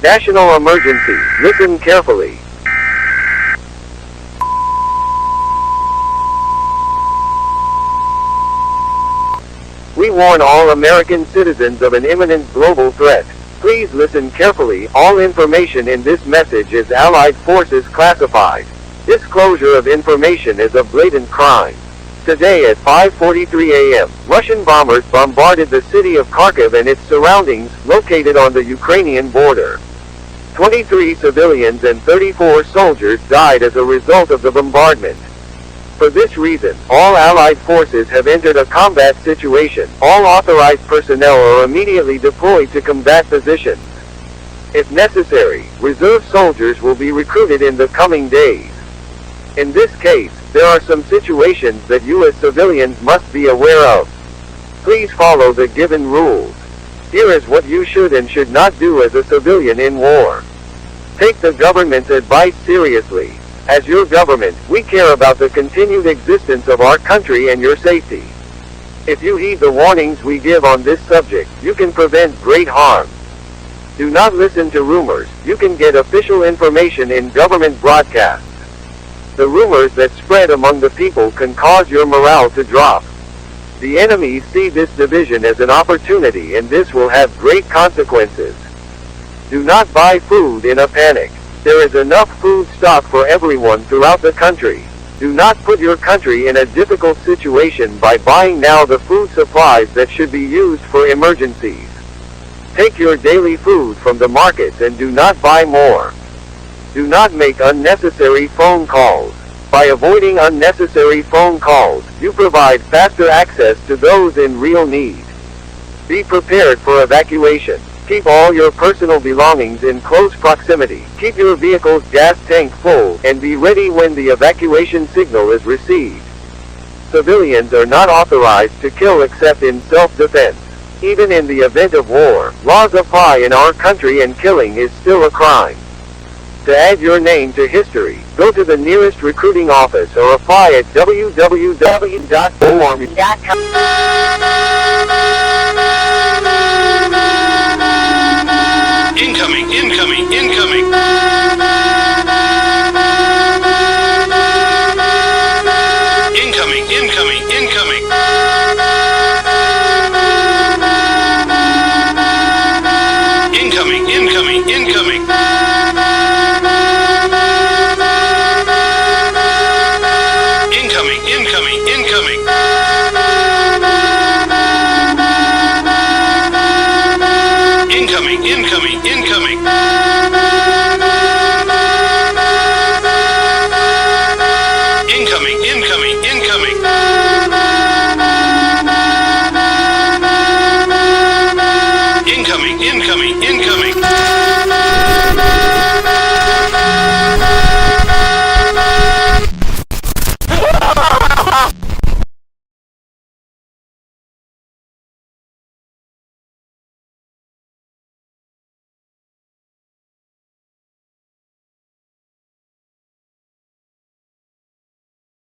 National emergency. Listen carefully. We warn all American citizens of an imminent global threat. Please listen carefully. All information in this message is Allied forces classified. Disclosure of information is a blatant crime. Today at 5:43 a.m., Russian bombers bombarded the city of Kharkiv and its surroundings, located on the Ukrainian border. 23 civilians and 34 soldiers died as a result of the bombardment. For this reason, all Allied forces have entered a combat situation. All authorized personnel are immediately deployed to combat positions. If necessary, reserve soldiers will be recruited in the coming days. In this case, there are some situations that U.S. civilians must be aware of. Please follow the given rules. Here is what you should and should not do as a civilian in war. Take the government's advice seriously. As your government, we care about the continued existence of our country and your safety. If you heed the warnings we give on this subject, you can prevent great harm. Do not listen to rumors. You can get official information in government broadcasts. The rumors that spread among the people can cause your morale to drop. The enemies see this division as an opportunity, and this will have great consequences. Do not buy food in a panic. There is enough food stock for everyone throughout the country. Do not put your country in a difficult situation by buying now the food supplies that should be used for emergencies. Take your daily food from the markets and do not buy more. Do not make unnecessary phone calls. By avoiding unnecessary phone calls, you provide faster access to those in real need. Be prepared for evacuation. Keep all your personal belongings in close proximity. Keep your vehicle's gas tank full, and be ready when the evacuation signal is received. Civilians are not authorized to kill except in self-defense. Even in the event of war, laws apply in our country and killing is still a crime. To add your name to history, go to the nearest recruiting office or apply at www.bombarding.com.